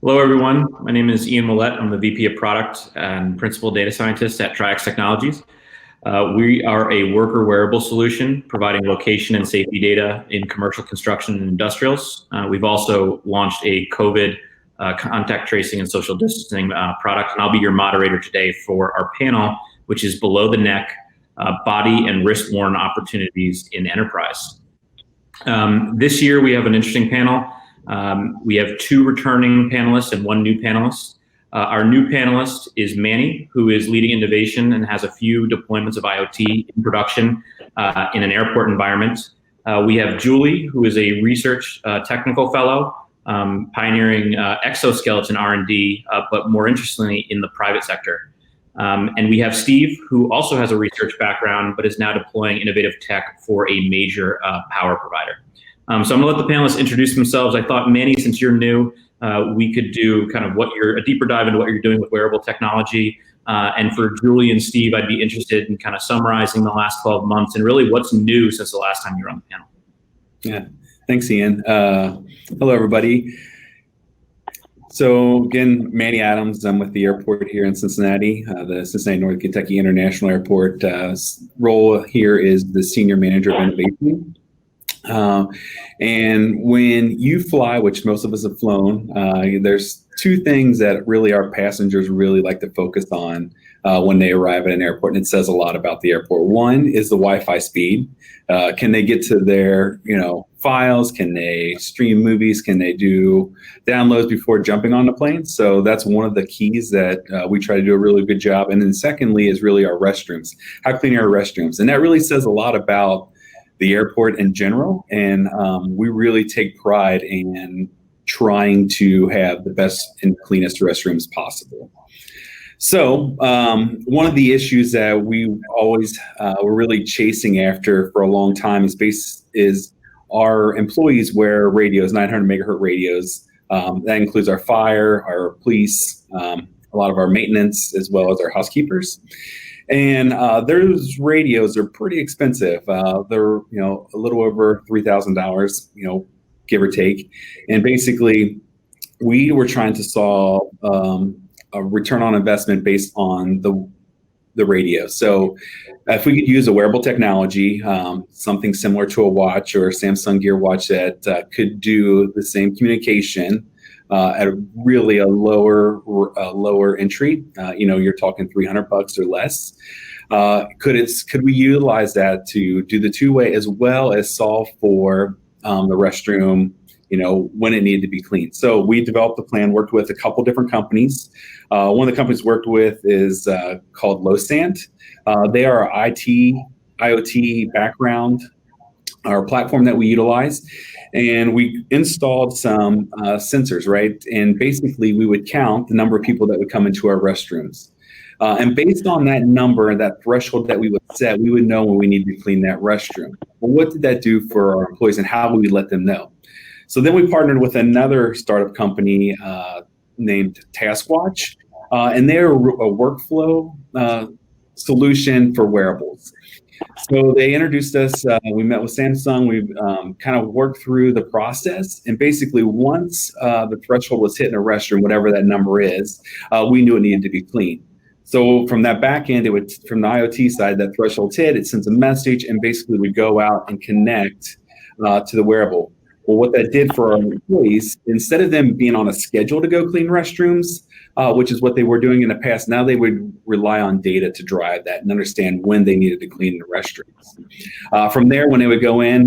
Hello, everyone. My name is Ian Oullette. I'm the VP of Product and Principal Data Scientist at Triax Technologies. We are a worker wearable solution providing location and safety data in commercial construction and industrials. We've also launched a COVID contact tracing and social distancing product, and I'll be your moderator today for our panel, which is Below the Neck, Body and Wrist-Worn Opportunities in Enterprise. This year, we have an interesting panel. We have two returning panelists and one new panelist. Our new panelist is Manny, who is leading innovation and has a few deployments of IoT in production in an airport environment. We have Julie, who is a research technical fellow, pioneering exoskeleton R&D, but more interestingly in the private sector. And we have Steve, who also has a research background, but is now deploying innovative tech for a major power provider. So I'm gonna let the panelists introduce themselves. I thought, Manny, since you're new, we could do kind of a deeper dive into what you're doing with wearable technology. And for Julie and Steve, I'd be interested in kind of summarizing the last 12 months and really what's new since the last time you were on the panel. Yeah, thanks, Ian. Hello, everybody. So again, Manny Adams, I'm with the airport here in Cincinnati, the Cincinnati North Kentucky International Airport. Role here is the Senior Manager of Innovation. And when you fly, which most of us have flown, there's two things that really our passengers really like to focus on when they arrive at an airport, and it says a lot about the airport. One is the Wi-Fi speed. Can they get to their, files? Can they stream movies? Can they do downloads before jumping on the plane? So that's one of the keys that we try to do a really good job. And then secondly is really our restrooms. How clean are our restrooms? And that really says a lot about the airport in general. And we really take pride in trying to have the best and cleanest restrooms possible. So one of the issues that we always were really chasing after for a long time is our employees wear radios, 900 megahertz radios. That includes our fire, our police, a lot of our maintenance, as well as our housekeepers. And those radios are pretty expensive. They're a little over $3,000, give or take. And basically, we were trying to solve a return on investment based on the radio. So if we could use a wearable technology, something similar to a watch or a Samsung Gear watch that could do the same communication at really a lower entry, you're talking $300 or less. Could we utilize that to do the two-way as well as solve for the restroom, when it needed to be cleaned? So we developed a plan, worked with a couple different companies. One of the companies worked with is called Losant. They are our IoT background, our platform that we utilize. And we installed some sensors, right? And basically we would count the number of people that would come into our restrooms. And based on that number, that threshold that we would set, we would know when we needed to clean that restroom. Well, what did that do for our employees and how would we let them know? So then we partnered with another startup company named TaskWatch, and they're a workflow solution for wearables. So they introduced us, we met with Samsung, we kind of worked through the process, and basically once the threshold was hit in a restroom, whatever that number is, we knew it needed to be clean. So from that back end, from the IoT side, that threshold's hit, it sends a message, and basically we go out and connect to the wearable. Well, what that did for our employees, instead of them being on a schedule to go clean restrooms, which is what they were doing in the past, now they would rely on data to drive that and understand when they needed to clean the restrooms. From there, when they would go in,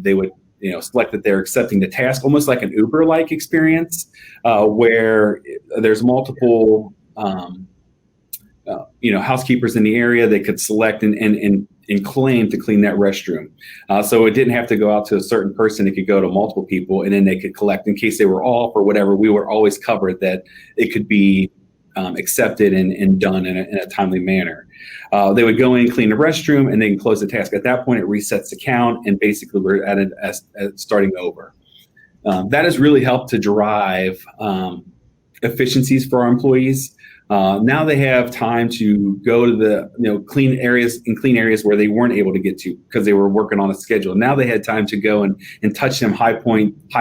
they would select that they're accepting the task, almost like an Uber-like experience, where there's multiple housekeepers in the area. They could select and claim to clean that restroom. So it didn't have to go out to a certain person. It could go to multiple people, and then they could collect in case they were off or whatever. We were always covered that it could be accepted and done in a timely manner. They would go in, clean the restroom, and then close the task. At that point, it resets the count, and basically we're at starting over. That has really helped to drive efficiencies for our employees. Now they have time to go to the clean areas where they weren't able to get to because they were working on a schedule. Now they had time to go and touch some high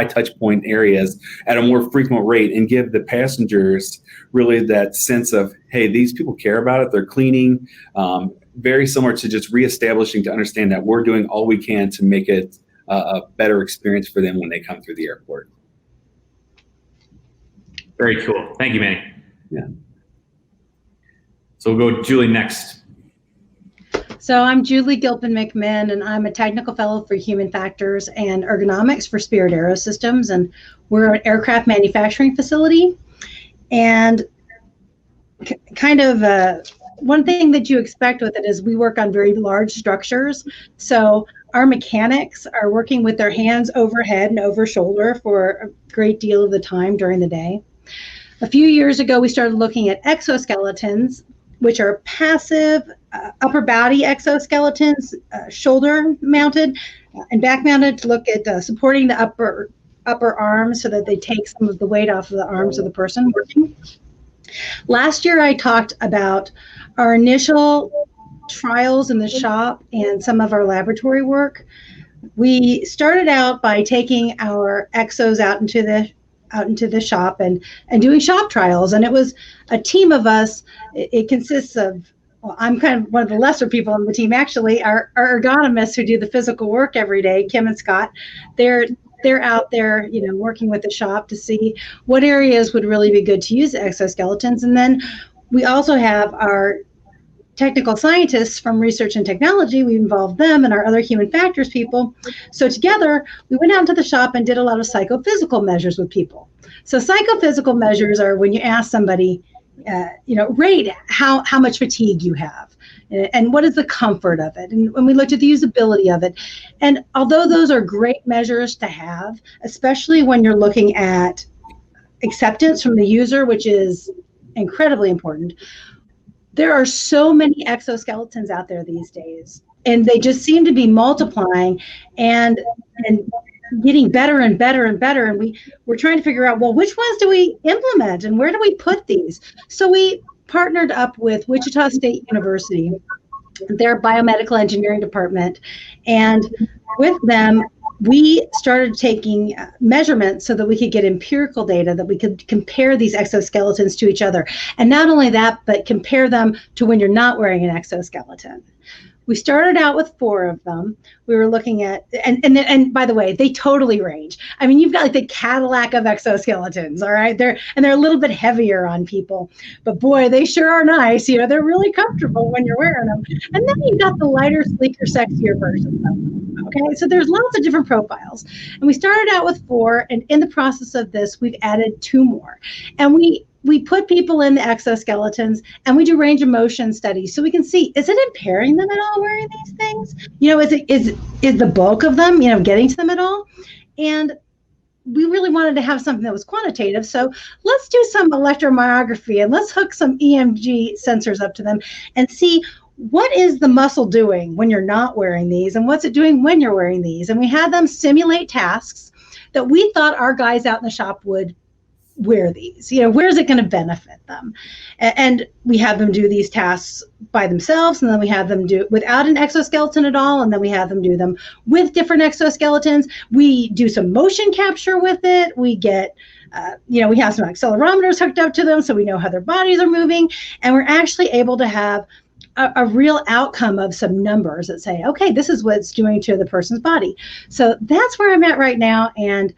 touch point areas at a more frequent rate and give the passengers really that sense of, hey, these people care about it. They're cleaning. Very similar to just reestablishing to understand that we're doing all we can to make it a better experience for them when they come through the airport. Very cool. Thank you, Manny. Yeah. So we'll go Julie next. So I'm Julie Gilpin-McMinn, and I'm a technical fellow for human factors and ergonomics for Spirit AeroSystems, and we're an aircraft manufacturing facility. And kind of one thing that you expect with it is we work on very large structures. So our mechanics are working with their hands overhead and over shoulder for a great deal of the time during the day. A few years ago, we started looking at exoskeletons, which are passive upper body exoskeletons, shoulder mounted and back mounted, to look at supporting the upper arms so that they take some of the weight off of the arms of the person working. Last year, I talked about our initial trials in the shop and some of our laboratory work. We started out by taking our exos out into the shop and doing shop trials. And it was a team of us. It consists of, well, I'm kind of one of the lesser people on the team, actually. Our ergonomists who do the physical work every day, Kim and Scott, they're out there, working with the shop to see what areas would really be good to use exoskeletons. And then we also have our technical scientists from research and technology. We involved them and our other human factors people. So together, we went out into the shop and did a lot of psychophysical measures with people. So psychophysical measures are when you ask somebody, rate how much fatigue you have and what is the comfort of it. And when we looked at the usability of it. And although those are great measures to have, especially when you're looking at acceptance from the user, which is incredibly important, there are so many exoskeletons out there these days, and they just seem to be multiplying and getting better and better and better. And we're trying to figure out, well, which ones do we implement and where do we put these? So we partnered up with Wichita State University, their biomedical engineering department, and with them, we started taking measurements so that we could get empirical data, that we could compare these exoskeletons to each other. And not only that, but compare them to when you're not wearing an exoskeleton. We started out with 4 of them. We were looking at, and by the way, they totally range. I mean, you've got like the Cadillac of exoskeletons, all right? They're a little bit heavier on people, but boy, they sure are nice. They're really comfortable when you're wearing them. And then you've got the lighter, sleeker, sexier versions of them. Okay, so there's lots of different profiles. And we started out with 4, and in the process of this, we've added 2 more. And we put people in the exoskeletons and we do range of motion studies so we can see, is it impairing them at all wearing these things? Is the bulk of them, getting to them at all? And we really wanted to have something that was quantitative. So let's do some electromyography and let's hook some EMG sensors up to them and see what is the muscle doing when you're not wearing these and what's it doing when you're wearing these. And we had them simulate tasks that we thought our guys out in the shop would wear these. Where is it going to benefit them? And we have them do these tasks by themselves, and then we have them do it without an exoskeleton at all, and then we have them do them with different exoskeletons. We do some motion capture with it. We get we have some accelerometers hooked up to them so we know how their bodies are moving, and we're actually able to have a real outcome of some numbers that say, okay, this is what it's doing to the person's body. So that's where I'm at right now, and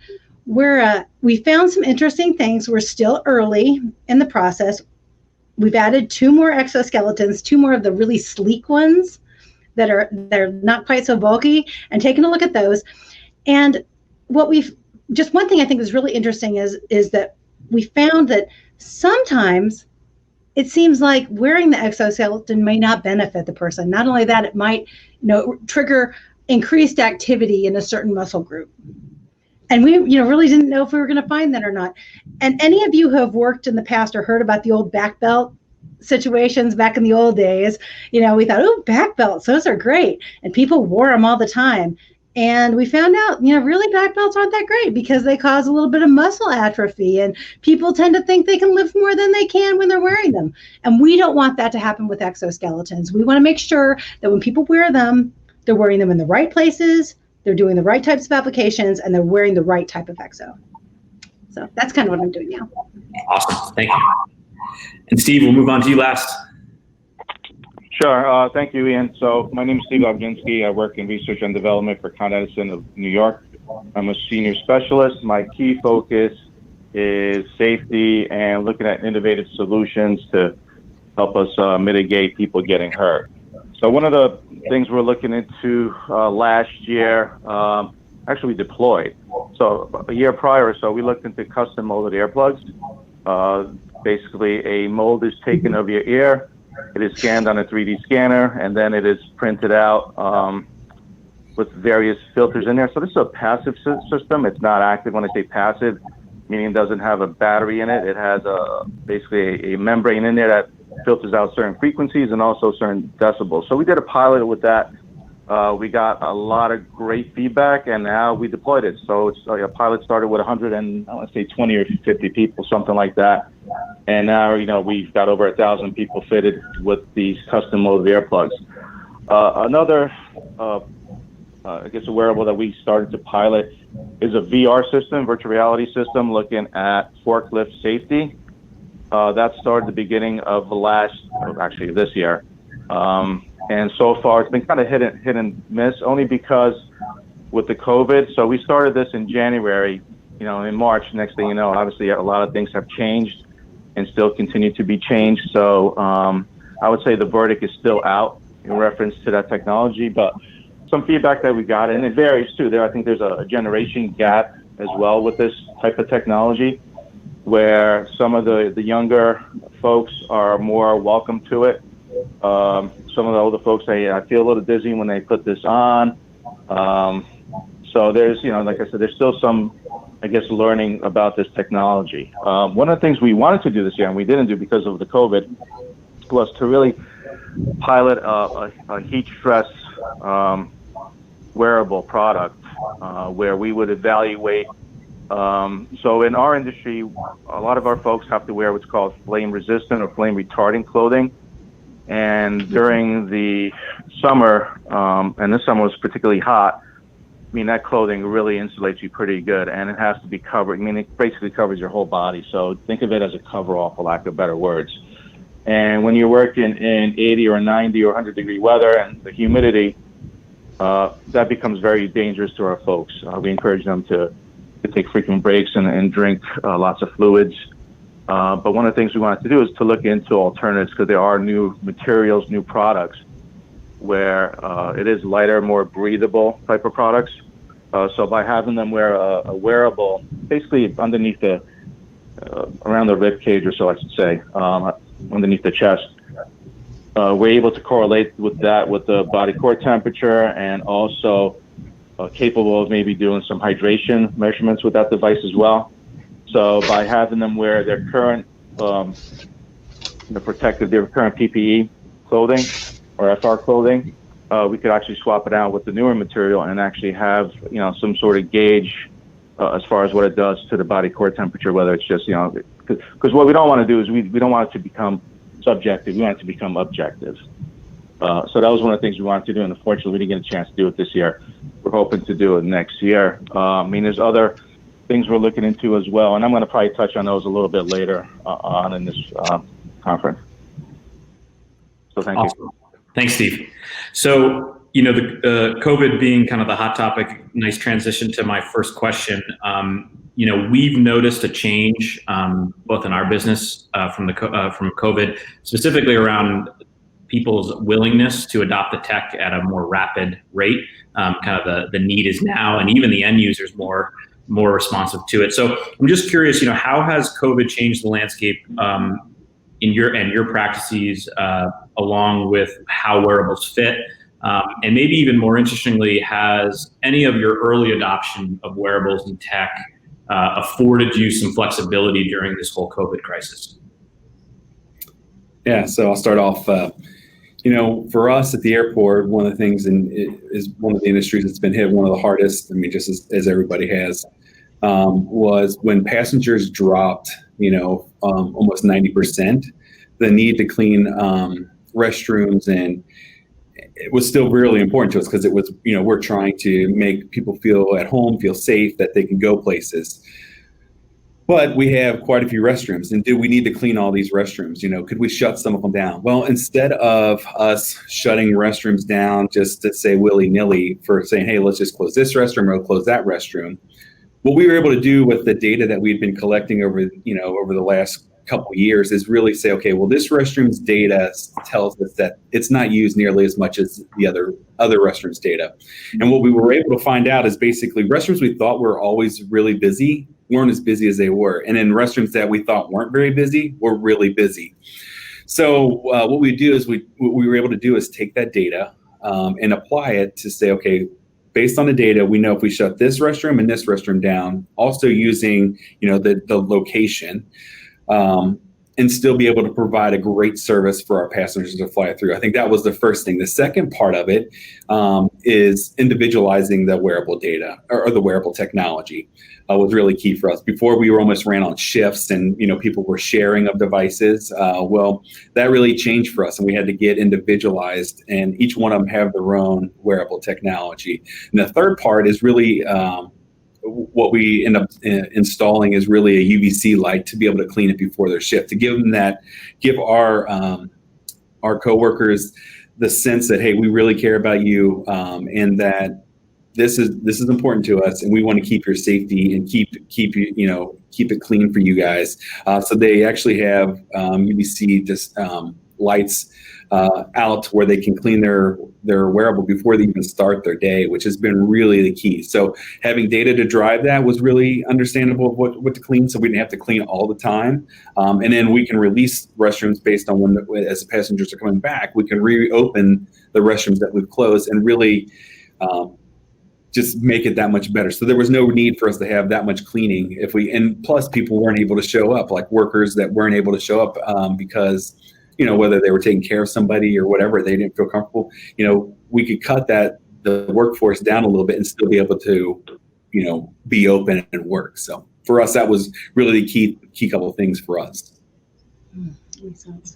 we found some interesting things. We're still early in the process. We've added 2 more exoskeletons, 2 more of the really sleek ones they're not quite so bulky, and taking a look at those. And just one thing I think is really interesting is that we found that sometimes it seems like wearing the exoskeleton may not benefit the person. Not only that, it might trigger increased activity in a certain muscle group. And we really didn't know if we were going to find that or not. And any of you who have worked in the past or heard about the old back belt situations back in the old days, we thought, oh, back belts, those are great. And people wore them all the time. And we found out, really black belts aren't that great because they cause a little bit of muscle atrophy, and people tend to think they can lift more than they can when they're wearing them. And we don't want that to happen with exoskeletons. We want to make sure that when people wear them, they're wearing them in the right places, they're doing the right types of applications, and they're wearing the right type of exo. So that's kind of what I'm doing now. Awesome. Thank you. And Steve, we'll move on to you last. Sure. Thank you, Ian. So my name is Steve Obvinsky. I work in research and development for ConEdison of New York. I'm a senior specialist. My key focus is safety and looking at innovative solutions to help us mitigate people getting hurt. So one of the things we're looking into last year, actually we deployed. So a year prior or so, we looked into custom molded earplugs. Basically, a mold is taken of your ear. It is scanned on a 3D scanner, and then it is printed out with various filters in there. So this is a passive system. It's not active. When I say passive, meaning it doesn't have a battery in it. It has basically a membrane in there that filters out certain frequencies and also certain decibels. So we did a pilot with that. We got a lot of great feedback, and now we deployed it. So it's a pilot started with 100 and I want to say 20 or 50 people, something like that. And now, we've got over 1,000 people fitted with these custom molded earplugs. Another, I guess, a wearable that we started to pilot is a VR system, virtual reality system, looking at forklift safety. That started the beginning of this year. And so far, it's been kind of hit and miss, only because with the COVID. So we started this in January, in March. Next thing you know, obviously a lot of things have changed and still continue to be changed. So I would say the verdict is still out in reference to that technology. But some feedback that we got, and it varies too. I think there's a generation gap as well with this type of technology, where some of the younger folks are more welcome to it. Some of the older folks say, I feel a little dizzy when they put this on. So there's, like I said, there's still some, I guess, learning about this technology. One of the things we wanted to do this year, and we didn't do because of the COVID, was to really pilot a heat stress wearable product where we would evaluate. So in our industry, a lot of our folks have to wear what's called flame resistant or flame retarding clothing. And during the summer, and this summer was particularly hot, that clothing really insulates you pretty good, and it has to be covered. It basically covers your whole body. So think of it as a coverall, for lack of better words. And when you're working in 80 or 90 or 100 degree weather and the humidity, that becomes very dangerous to our folks. We encourage them to take frequent breaks and drink lots of fluids. But one of the things we wanted to do is to look into alternatives, because there are new materials, new products where it is lighter, more breathable type of products. So by having them wear a wearable, basically underneath around the rib cage, or so I should say, underneath the chest, we're able to correlate with that with the body core temperature, and also capable of maybe doing some hydration measurements with that device as well. So by having them wear their current their current PPE clothing or FR clothing, we could actually swap it out with the newer material and actually have some sort of gauge as far as what it does to the body core temperature, whether it's just because what we don't want to do is we don't want it to become subjective, we want it to become objective. So that was one of the things we wanted to do, and unfortunately we didn't get a chance to do it this year. We're hoping to do it next year. There's other things we're looking into as well, and I'm going to probably touch on those a little bit later on in this conference. So thank you. Thanks, Steve. So, the COVID being kind of the hot topic, nice transition to my first question. We've noticed a change both in our business from COVID, specifically around people's willingness to adopt the tech at a more rapid rate. Kind of the need is now, and even the end users more responsive to it. So I'm just curious, how has COVID changed the landscape in your practices, along with how wearables fit? And maybe even more interestingly, has any of your early adoption of wearables and tech afforded you some flexibility during this whole COVID crisis? Yeah, so I'll start off. For us at the airport, one of the things is one of the industries that's been hit one of the hardest, I mean, just as everybody has, was when passengers dropped, almost 90%, the need to clean restrooms, and it was still really important to us because it was, we're trying to make people feel at home, feel safe, that they can go places. But we have quite a few restrooms, and do we need to clean all these restrooms? Could we shut some of them down? Well, instead of us shutting restrooms down just to say willy-nilly for saying, hey, let's just close this restroom or close that restroom, what we were able to do with the data that we've been collecting over the last couple of years is really say, okay, well, this restroom's data tells us that it's not used nearly as much as the other restrooms data. And what we were able to find out is basically restrooms we thought were always really busy weren't as busy as they were. And then restrooms that we thought weren't very busy were really busy. So what we were able to do is take that data and apply it to say, okay, based on the data, we know if we shut this restroom and this restroom down, also using the location, and still be able to provide a great service for our passengers to fly through. I think that was the first thing. The second part of it is individualizing the wearable data or the wearable technology was really key for us. Before, we were almost ran on shifts, and people were sharing of devices. Well, that really changed for us, and we had to get individualized, and each one of them have their own wearable technology. And the third part is really what we end up installing is really a UVC light to be able to clean it before their shift, to give our coworkers the sense that, hey, we really care about you, and that this is important to us, and we want to keep your safety and keep it clean for you guys. So they actually have UVC just lights out where they can clean their wearable before they even start their day, which has been really the key. So having data to drive that was really understandable of what to clean, so we didn't have to clean all the time. And then we can release restrooms based on as the passengers are coming back, we can reopen the restrooms that we've closed and really just make it that much better. So there was no need for us to have that much cleaning and plus people weren't able to show up, like workers that weren't able to show up because whether they were taking care of somebody or whatever, they didn't feel comfortable. We could cut the workforce down a little bit and still be able to, be open and work. So for us, that was really the key couple of things for us. Makes sense.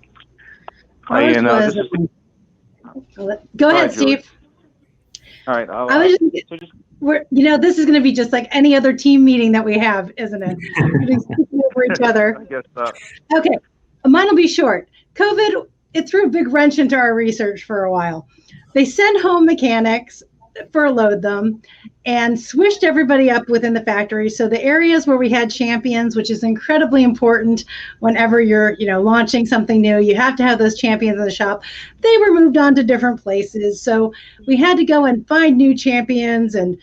Go ahead, Steve. All right. This is going to be just like any other team meeting that we have, isn't it? We're speaking over each other. I guess so. Okay, mine will be short. COVID, it threw a big wrench into our research for a while. They sent home mechanics, furloughed them, and swished everybody up within the factory. So the areas where we had champions, which is incredibly important whenever you're, launching something new, you have to have those champions in the shop. They were moved on to different places. So we had to go and find new champions, and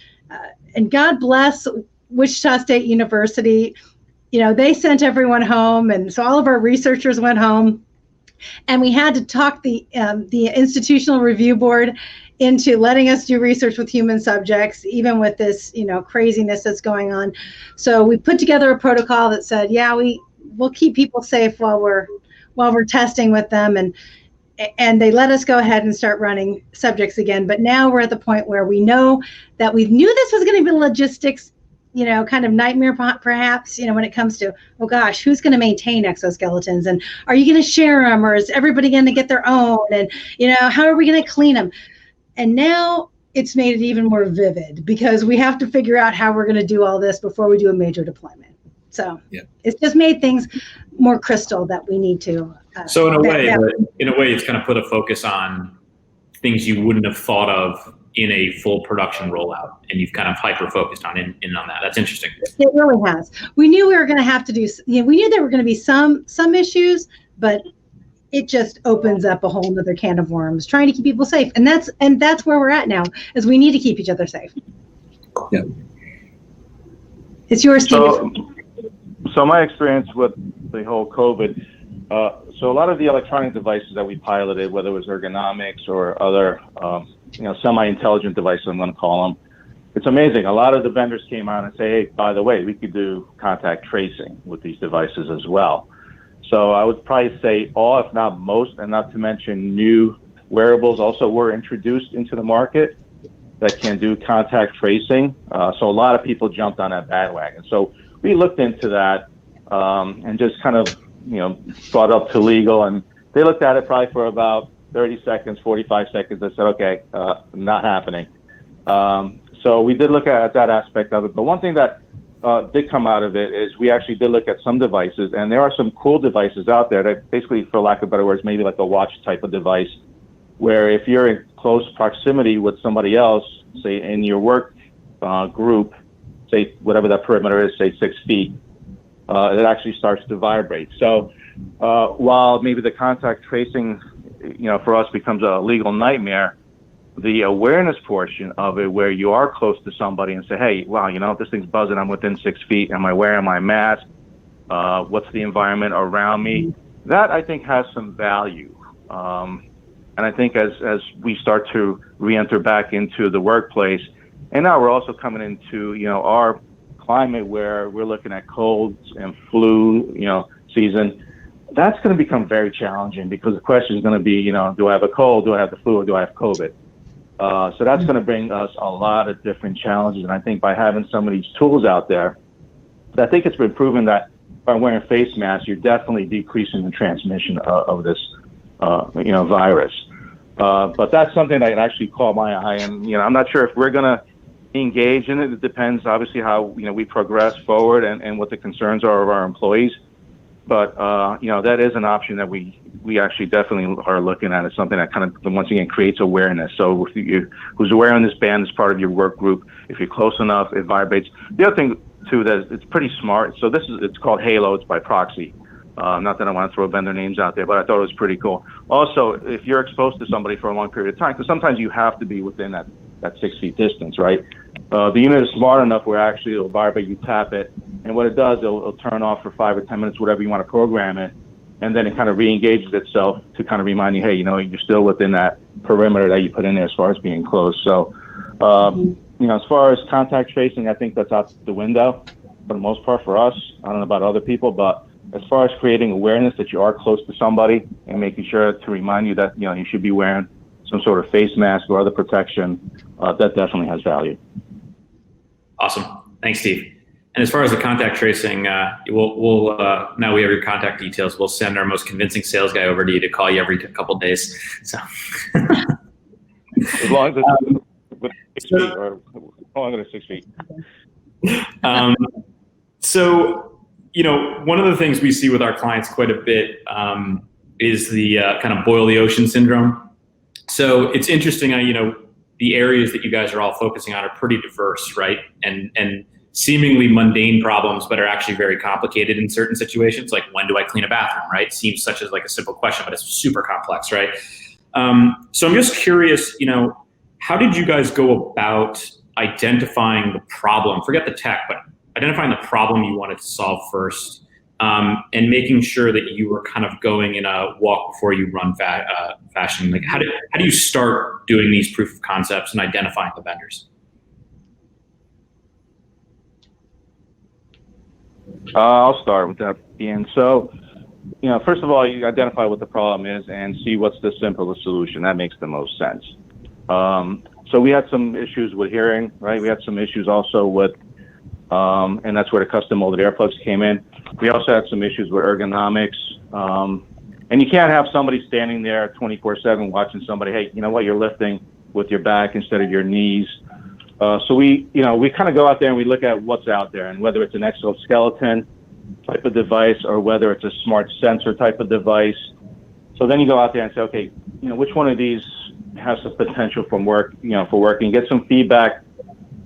God bless Wichita State University. They sent everyone home, and so all of our researchers went home. And we had to talk the institutional review board into letting us do research with human subjects, even with this, craziness that's going on. So we put together a protocol that said, yeah, we'll keep people safe while we're testing with them, and they let us go ahead and start running subjects again. But now we're at the point where we know that we knew this was going to be logistics, kind of nightmare perhaps, when it comes to, oh gosh, who's going to maintain exoskeletons, and are you going to share them, or is everybody going to get their own, and how are we going to clean them? And now it's made it even more vivid because we have to figure out how we're going to do all this before we do a major deployment. So It's just made things more crystal that we need to. So in a way, it's kind of put a focus on things you wouldn't have thought of in a full production rollout, and you've kind of hyper-focused on on that. That's interesting. It really has. We knew we were going to have to do, we knew there were going to be some issues, but it just opens up a whole nother can of worms, trying to keep people safe. And that's where we're at now, is we need to keep each other safe. Yeah. It's yours, Steve. So my experience with the whole COVID, so a lot of the electronic devices that we piloted, whether it was ergonomics or other, semi-intelligent devices, I'm going to call them, it's amazing. A lot of the vendors came out and say, hey, by the way, we could do contact tracing with these devices as well. So I would probably say all, if not most, and not to mention new wearables also were introduced into the market that can do contact tracing. So a lot of people jumped on that bandwagon. So we looked into that and just kind of, brought up to legal, and they looked at it probably for about 30 seconds, 45 seconds. I said, okay, not happening. So we did look at that aspect of it. But one thing that did come out of it is we actually did look at some devices, and there are some cool devices out there that basically, for lack of better words, maybe like a watch type of device, where if you're in close proximity with somebody else, say in your work group, say whatever that perimeter is, say 6 feet, it actually starts to vibrate. So while maybe the contact tracing, for us becomes a legal nightmare, the awareness portion of it, where you are close to somebody and say, hey, wow, this thing's buzzing, I'm within 6 feet, am I wearing my mask? What's the environment around me? That, I think, has some value. And I think as we start to re-enter back into the workplace, and now we're also coming into, our climate where we're looking at colds and flu, season, that's going to become very challenging, because the question is going to be, do I have a cold, do I have the flu, or do I have COVID? So that's going to bring us a lot of different challenges. And I think by having some of these tools out there, I think it's been proven that by wearing face masks, you're definitely decreasing the transmission of this, virus. But that's something that actually caught my eye. And, I'm not sure if we're going to engage in it. It depends, obviously, how, we progress forward and what the concerns are of our employees. But, that is an option that we actually definitely are looking at. It's something that kind of, once again, creates awareness. So if you, who's wearing this band as part of your work group, if you're close enough, it vibrates. The other thing, too, that it's pretty smart. So it's called Halo. It's by proxy. Not that I want to throw vendor names out there, but I thought it was pretty cool. Also, if you're exposed to somebody for a long period of time, because sometimes you have to be within that 6 feet distance, right? The unit is smart enough where actually it'll vibrate, you tap it, and what it does, it'll turn off for 5 or 10 minutes, whatever you want to program it, and then it kind of re-engages itself to kind of remind you, hey, you're still within that perimeter that you put in there as far as being close. So, as far as contact tracing, I think that's out the window for the most part for us. I don't know about other people, but as far as creating awareness that you are close to somebody and making sure to remind you that, you should be wearing some sort of face mask or other protection, that definitely has value. Awesome. Thanks, Steve. And as far as the contact tracing, we'll now we have your contact details. We'll send our most convincing sales guy over to you to call you every couple of days. So, as long as it's within 6 feet or longer than 6 feet. So, one of the things we see with our clients quite a bit is the kind of boil the ocean syndrome. So it's interesting how, the areas that you guys are all focusing on are pretty diverse, right? And seemingly mundane problems, but are actually very complicated in certain situations. Like, when do I clean a bathroom, right? Seems such as like a simple question, but it's super complex, right? So I'm just curious, how did you guys go about identifying the problem? Forget the tech, but identifying the problem you wanted to solve first, and making sure that you were kind of going in a walk before you run fashion. Like, how do you start doing these proof of concepts and identifying the vendors? I'll start with that, Ian. So, first of all, you identify what the problem is and see what's the simplest solution. That makes the most sense. So we had some issues with hearing, right? We had some issues also with, and that's where the custom molded earplugs came in. We also had some issues with ergonomics. And you can't have somebody standing there 24/7 watching somebody, hey, you know what, you're lifting with your back instead of your knees. So we kind of go out there and we look at what's out there, and whether it's an exoskeleton type of device or whether it's a smart sensor type of device. So then you go out there and say, okay, which one of these has the potential for working, get some feedback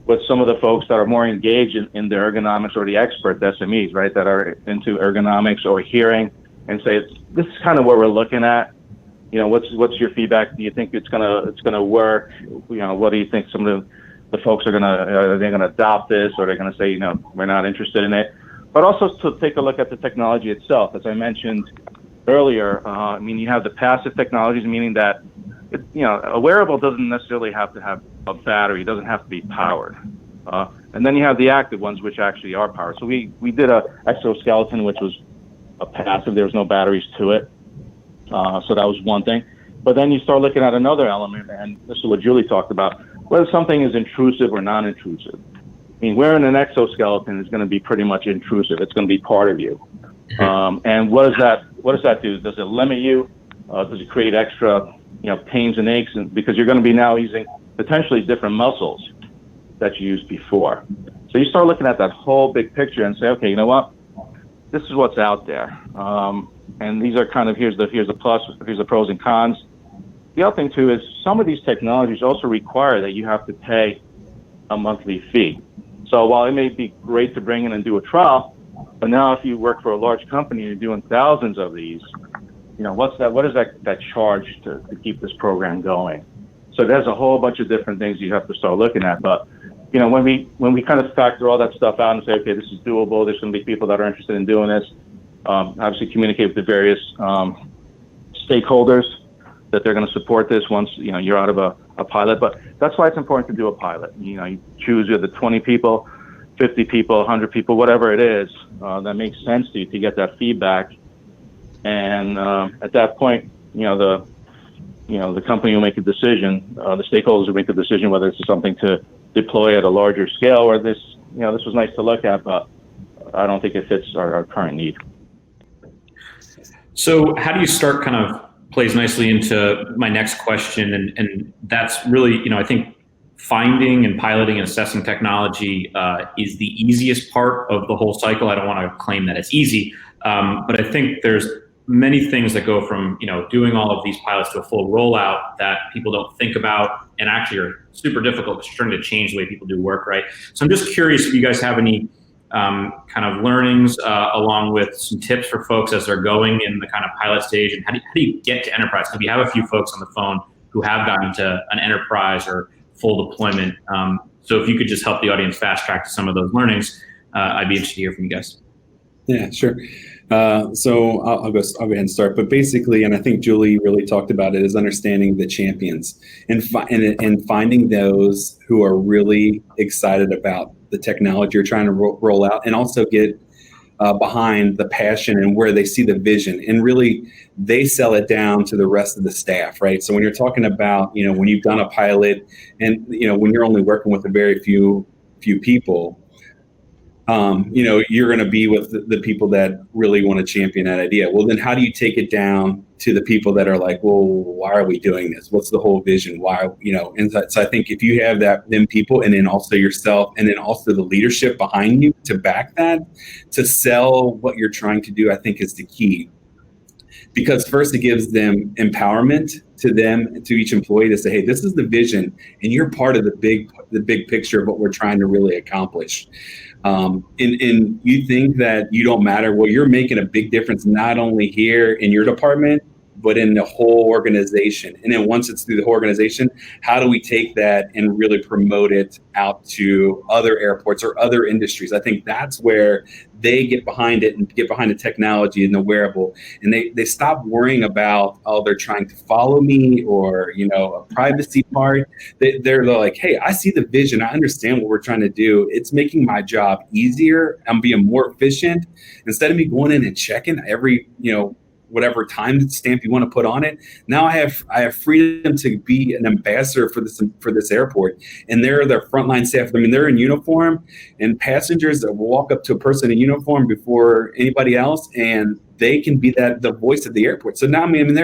with some of the folks that are more engaged in the ergonomics, or the expert SMEs, right, that are into ergonomics or hearing, and say, this is kind of what we're looking at. What's your feedback? Do you think it's gonna work? What do you think some of the folks are they gonna adopt this, or they're gonna say, we're not interested in it? But also to take a look at the technology itself. As I mentioned earlier, you have the passive technologies, meaning that a wearable doesn't necessarily have to have a battery, it doesn't have to be powered. And then you have the active ones, which actually are powered. So we did a exoskeleton, which was a passive, there was no batteries to it. So that was one thing. But then you start looking at another element, and this is what Julie talked about, whether something is intrusive or non-intrusive. I mean, wearing an exoskeleton is going to be pretty much intrusive. It's going to be part of you. And what does that do? Does it limit you? Does it create extra, pains and aches? And because you're going to be now using potentially different muscles that you used before. So you start looking at that whole big picture and say, okay, you know what? This is what's out there. And these are kind of, here's the plus, here's the pros and cons. The other thing too is some of these technologies also require that you have to pay a monthly fee. So while it may be great to bring in and do a trial, but now if you work for a large company and you're doing thousands of these, what is that charge to keep this program going? So there's a whole bunch of different things you have to start looking at. But when we kind of factor all that stuff out and say, okay, this is doable, there's going to be people that are interested in doing this, obviously communicate with the various stakeholders that they're going to support this once you're out of a pilot. But that's why it's important to do a pilot. You choose either 20 people, 50 people, 100 people, whatever it is that makes sense to you to get that feedback. And at that point, the company will make a decision. The stakeholders will make a decision whether it's something to deploy at a larger scale, or this was nice to look at, but I don't think it fits our current need. So how do you start kind of plays nicely into my next question, and that's really, I think finding and piloting and assessing technology is the easiest part of the whole cycle. I don't want to claim that it's easy, but I think there's many things that go from doing all of these pilots to a full rollout that people don't think about and actually are super difficult because you're trying to change the way people do work, right? So I'm just curious if you guys have any kind of learnings along with some tips for folks as they're going in the kind of pilot stage, and how do you get to enterprise? Because we have a few folks on the phone who have gotten to an enterprise or full deployment. So if you could just help the audience fast track to some of those learnings, I'd be interested to hear from you guys. Yeah, sure. So I'll go ahead and start. But basically, and I think Julie really talked about it, is understanding the champions and finding those who are really excited about the technology you're trying to roll out, and also get behind the passion and where they see the vision, and really they sell it down to the rest of the staff, right? So when you're talking about, when you've done a pilot and, when you're only working with a very few people, you're going to be with the people that really want to champion that idea. Well, then how do you take it down to the people that are like, well, why are we doing this? What's the whole vision? Why, and so I think if you have them people, and then also yourself, and then also the leadership behind you to back that, to sell what you're trying to do, I think is the key. Because first it gives them empowerment to each employee to say, hey, this is the vision, and you're part of the big picture of what we're trying to really accomplish. And you think that you don't matter. Well, you're making a big difference, not only here in your department, but in the whole organization. And then once it's through the whole organization, how do we take that and really promote it out to other airports or other industries? I think that's where they get behind it and get behind the technology and the wearable. And they stop worrying about, they're trying to follow me, or, a privacy part. They're like, hey, I see the vision. I understand what we're trying to do. It's making my job easier. I'm being more efficient. Instead of me going in and checking every, whatever time stamp you want to put on it. Now I have freedom to be an ambassador for this airport, and they're the frontline staff. I mean, they're in uniform, and passengers that will walk up to a person in uniform before anybody else, and they can be the voice of the airport. So now, I mean,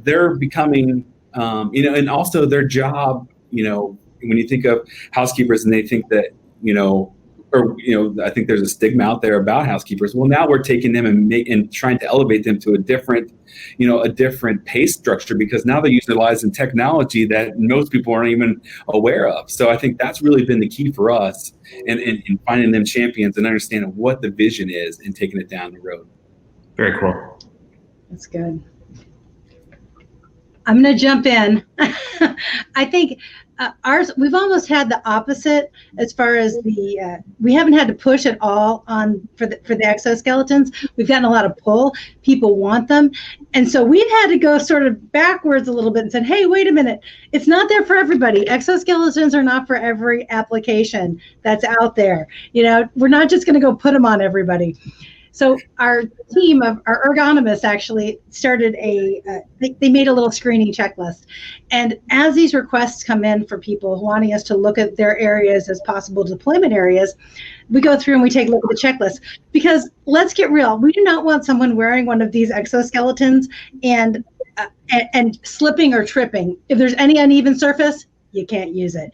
they're becoming, and also their job, when you think of housekeepers and they think that, I think there's a stigma out there about housekeepers. Well, now we're taking them and trying to elevate them to a different pay structure, because now they're utilizing technology that most people aren't even aware of. So I think that's really been the key for us in finding them champions and understanding what the vision is and taking it down the road. Very cool. That's good. I'm going to jump in. I think we've almost had the opposite as far as we haven't had to push at all for the exoskeletons. We've gotten a lot of pull. People want them. And so we've had to go sort of backwards a little bit and said, hey, wait a minute. It's not there for everybody. Exoskeletons are not for every application that's out there. We're not just going to go put them on everybody. So our team of our ergonomists actually started they made a little screening checklist. And as these requests come in for people wanting us to look at their areas as possible deployment areas, we go through and we take a look at the checklist. Because let's get real, we do not want someone wearing one of these exoskeletons and slipping or tripping. If there's any uneven surface, you can't use it.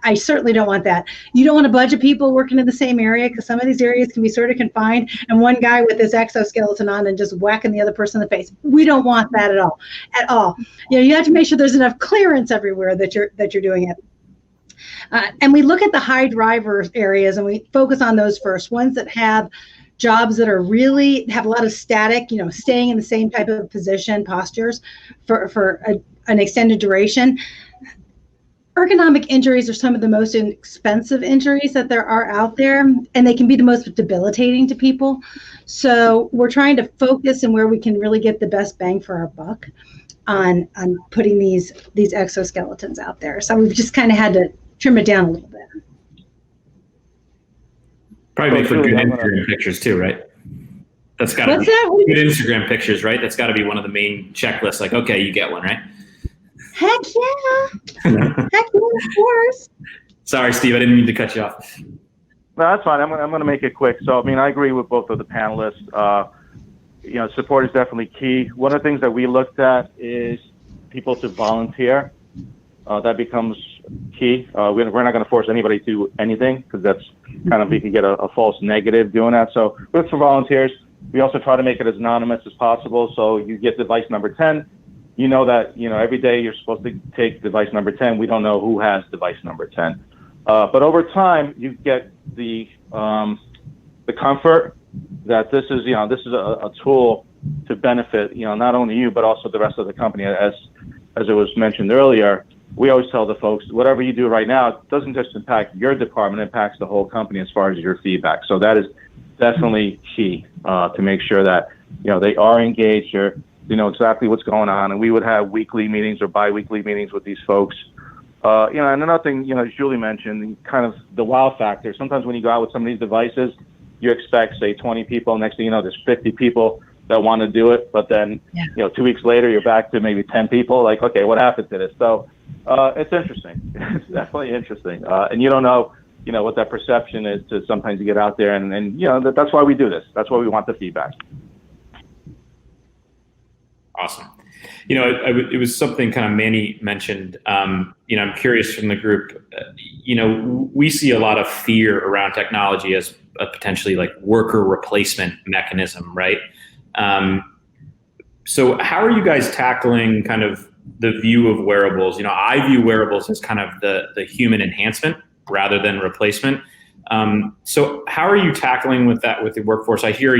I certainly don't want that. You don't want a bunch of people working in the same area, because some of these areas can be sort of confined, and one guy with his exoskeleton on and just whacking the other person in the face. We don't want that at all. You have to make sure there's enough clearance everywhere that you're doing it. And we look at the high driver areas and we focus on those first, ones that have jobs that are really have a lot of static, staying in the same type of position, postures for an extended duration. Ergonomic injuries are some of the most expensive injuries that there are out there, and they can be the most debilitating to people. So we're trying to focus on where we can really get the best bang for our buck on putting these exoskeletons out there. So we've just kind of had to trim it down a little bit. Probably make for good Instagram pictures too, right? That's got to be good Instagram pictures, right? That's got to be one of the main checklists. Like, okay, you get one, right? Heck yeah. Heck yeah, of course. Sorry, Steve, I didn't mean to cut you off. No, that's fine. I'm going to make it quick. So, I agree with both of the panelists. Support is definitely key. One of the things that we looked at is people to volunteer. That becomes key. We're not going to force anybody to do anything, because that's kind of, you can get a false negative doing that. So we look for volunteers. We also try to make it as anonymous as possible. So you get device number 10. You know that, every day you're supposed to take device number 10. We don't know who has device number 10. But over time, you get the comfort that this is a tool to benefit, not only you, but also the rest of the company. As it was mentioned earlier, we always tell the folks, whatever you do right now, it doesn't just impact your department, it impacts the whole company as far as your feedback. So that is definitely key to make sure that, they are engaged, they know exactly what's going on. And we would have weekly meetings or bi-weekly meetings with these folks. And another thing, as Julie mentioned, kind of the wow factor. Sometimes when you go out with some of these devices, you expect, say, 20 people. Next thing you know, there's 50 people that want to do it. But then, 2 weeks later, you're back to maybe 10 people. Like, okay, what happened to this? So it's interesting. It's definitely interesting. And you don't know, what that perception is to sometimes you get out there. And that's why we do this. That's why we want the feedback. Awesome. It was something kind of Manny mentioned. I'm curious from the group. We see a lot of fear around technology as a potentially like worker replacement mechanism, right? So how are you guys tackling kind of the view of wearables? I view wearables as kind of the human enhancement rather than replacement. So how are you tackling with that with the workforce? I hear,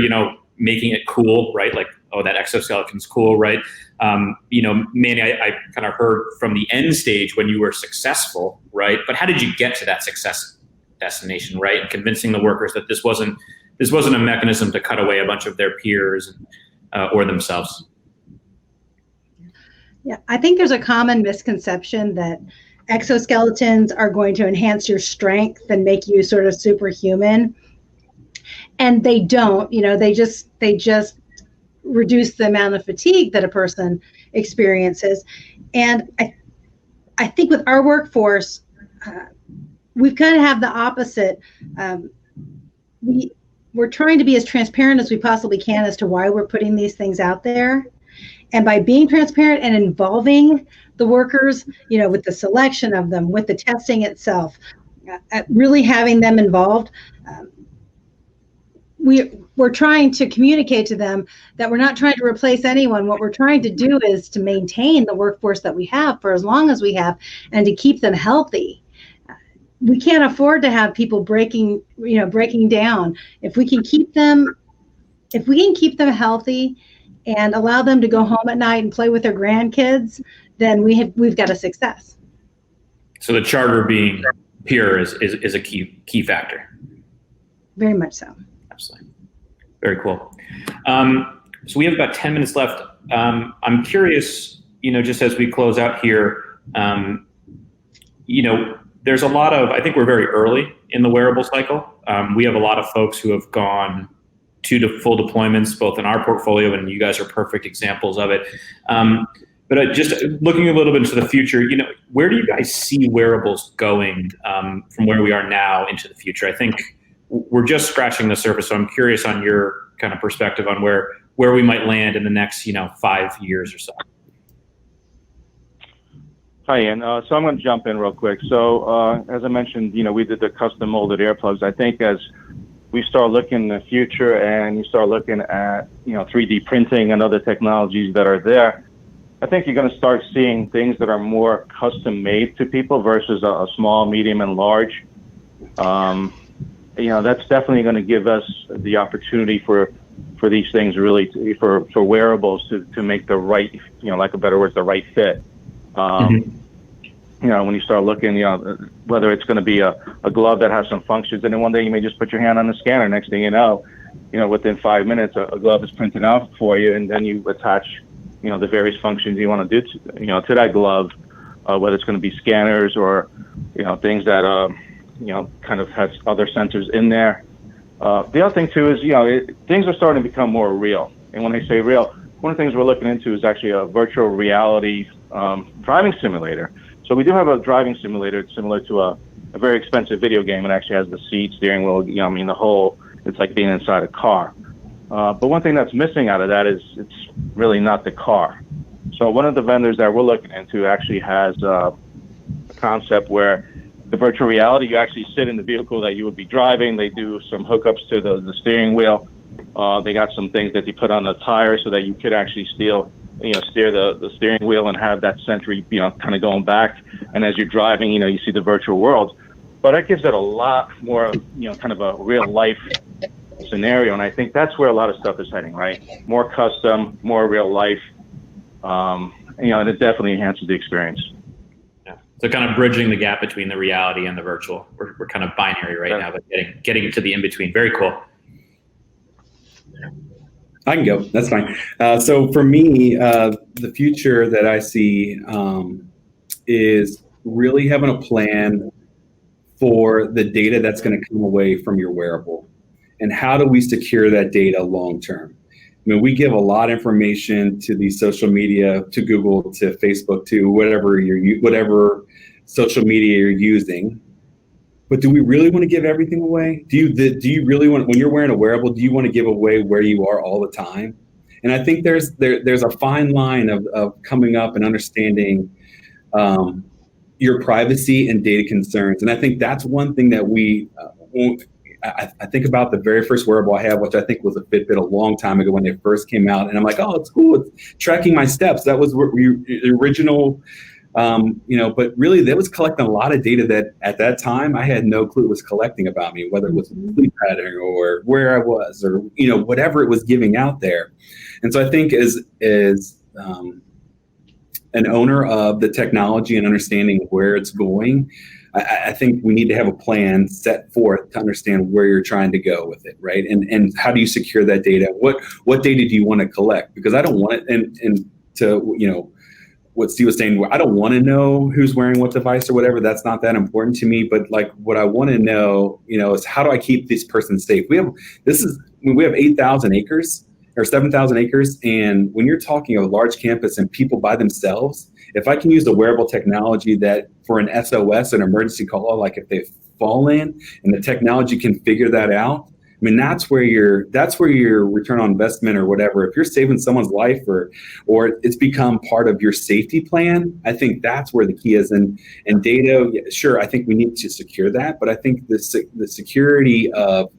making it cool, right? Like, oh, that exoskeleton's cool, right? Manny, I kind of heard from the end stage when you were successful, right? But how did you get to that success destination, right? And convincing the workers that this wasn't a mechanism to cut away a bunch of their peers or themselves. Yeah, I think there's a common misconception that exoskeletons are going to enhance your strength and make you sort of superhuman. And they don't, they just reduce the amount of fatigue that a person experiences. And I think with our workforce, we've kind of have the opposite. We're trying to be as transparent as we possibly can as to why we're putting these things out there. And by being transparent and involving the workers, with the selection of them, with the testing itself, really having them involved, we're trying to communicate to them that we're not trying to replace anyone. What we're trying to do is to maintain the workforce that we have for as long as we have and to keep them healthy. We can't afford to have people breaking down. If we can keep them healthy and allow them to go home at night and play with their grandkids, then we've got a success. So the charter being pure is a key factor. Very much so. Absolutely. Very cool. So we have about 10 minutes left. I'm curious, just as we close out here, there's a lot of, I think we're very early in the wearable cycle. We have a lot of folks who have gone to full deployments, both in our portfolio, and you guys are perfect examples of it. But just looking a little bit into the future, where do you guys see wearables going from where we are now into the future? I think we're just scratching the surface, so I'm curious on your kind of perspective on where we might land in the next 5 years or so. Hi, Ian. So I'm going to jump in real quick. So as I mentioned, we did the custom molded earplugs. I think as we start looking in the future and you start looking at 3D printing and other technologies that are there, I think you're going to start seeing things that are more custom made to people versus a small, medium, and large. That's definitely going to give us the opportunity for these things really for wearables to make the right, like a better word, the right fit. When you start looking, whether it's going to be a glove that has some functions, and then one day you may just put your hand on the scanner. Next thing you know, within 5 minutes, a glove is printed out for you, and then you attach, the various functions you want to do to that glove, whether it's going to be scanners or, things that, kind of has other sensors in there. The other thing too is, things are starting to become more real. And when I say real, one of the things we're looking into is actually a virtual reality driving simulator. So we do have a driving simulator similar to a very expensive video game. It actually has the seat, steering wheel, the whole, it's like being inside a car. But one thing that's missing out of that is it's really not the car. So one of the vendors that we're looking into actually has a concept where the virtual reality, you actually sit in the vehicle that you would be driving. They do some hookups to the steering wheel. They got some things that they put on the tire so that you could actually steer the steering wheel and have that sentry, kind of going back. And as you're driving, you see the virtual world. But that gives it a lot more, kind of a real life scenario. And I think that's where a lot of stuff is heading, right? More custom, more real life. And it definitely enhances the experience. Yeah. So kind of bridging the gap between the reality and the virtual. We're kind of binary right now, but getting to the in-between. Very cool. I can go. That's fine. So for me, the future that I see is really having a plan for the data that's going to come away from your wearable. And how do we secure that data long term? I mean, we give a lot of information to the social media, to Google, to Facebook, to whatever social media you're using. But do we really want to give everything away? Do you really want, when you're wearing a wearable, do you want to give away where you are all the time? And I think there's a fine line of coming up and understanding your privacy and data concerns. And I think that's one thing that I think about the very first wearable I had, which I think was a Fitbit a long time ago when they first came out. And I'm like, oh, it's cool. It's tracking my steps. That was the original. But really that was collecting a lot of data that at that time I had no clue it was collecting about me, whether it was sleep pattern or where I was or, whatever it was giving out there. And so I think as an owner of the technology and understanding where it's going, I think we need to have a plan set forth to understand where you're trying to go with it, right? And how do you secure that data? What data do you want to collect? Because I don't want it, and to, what Steve was saying, I don't want to know who's wearing what device or whatever. That's not that important to me. But like what I want to know, is how do I keep this person safe? We have 8,000 acres or 7,000 acres. And when you're talking a large campus and people by themselves, if I can use the wearable technology that for an SOS, an emergency call, like if they've fallen and the technology can figure that out, I mean, that's where your return on investment or whatever, if you're saving someone's life or it's become part of your safety plan, I think that's where the key is. And data, sure, I think we need to secure that, but I think the security of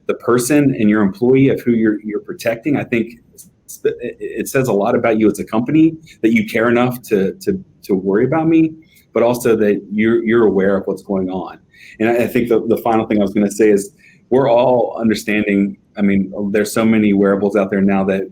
the person and your employee of who you're protecting, I think it says a lot about you as a company that you care enough to worry about me, but also that you're aware of what's going on. And I think the final thing I was going to say is we're all understanding. I mean, there's so many wearables out there now that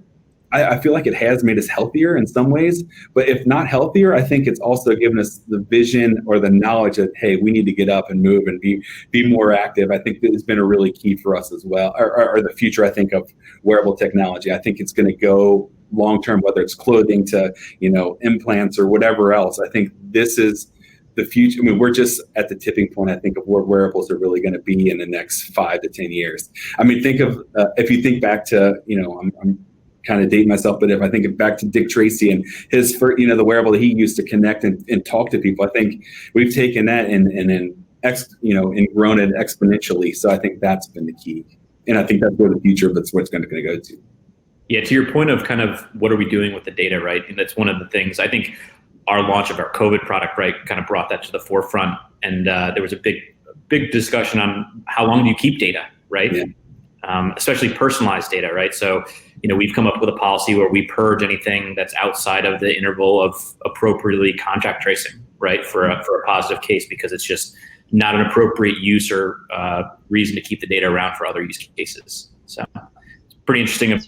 I feel like it has made us healthier in some ways, but if not healthier, I think it's also given us the vision or the knowledge that, hey, we need to get up and move and be more active. I think that it's been a really key for us as well, or the future, I think, of wearable technology. I think it's going to go long-term, whether it's clothing to, implants or whatever else. I think this is the future, I mean, we're just at the tipping point, I think, of where wearables are really going to be in the next 5 to 10 years. I mean, think of, if you think back to, I'm kind of dating myself, but if I think back to Dick Tracy and his, the wearable that he used to connect and talk to people, I think we've taken that and grown it exponentially. So I think that's been the key. And I think that's where the future of it's what's going to go to. Yeah, to your point of kind of what are we doing with the data, right? And that's one of the things I think our launch of our COVID product, right, kind of brought that to the forefront. And there was a big discussion on how long do you keep data, right? Yeah. Especially personalized data, right? So, we've come up with a policy where we purge anything that's outside of the interval of appropriately contact tracing, right, for a positive case, because it's just not an appropriate use or reason to keep the data around for other use cases. So it's pretty interesting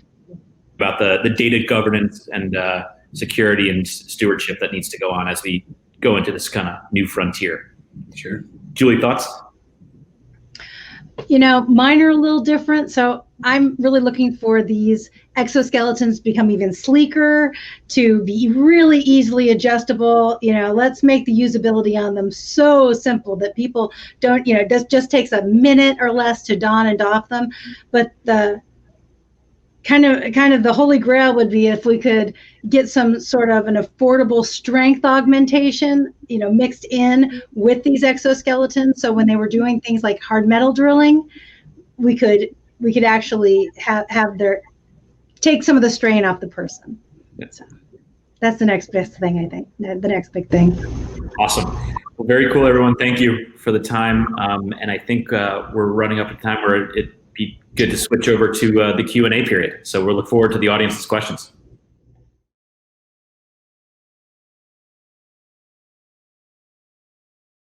about the data governance and security and stewardship that needs to go on as we go into this kind of new frontier. Sure. Julie, thoughts? Mine are a little different. So I'm really looking for these exoskeletons to become even sleeker, to be really easily adjustable. Let's make the usability on them so simple that people don't, it just takes a minute or less to don and doff them. But the kind of the holy grail would be if we could get some sort of an affordable strength augmentation, mixed in with these exoskeletons. So when they were doing things like hard metal drilling, we could actually have take some of the strain off the person. So that's the next best thing, I think. The next big thing. Awesome. Well, very cool, everyone. Thank you for the time. And I think we're running up at a time where it'd be good to switch over to the Q&A period. So we'll look forward to the audience's questions.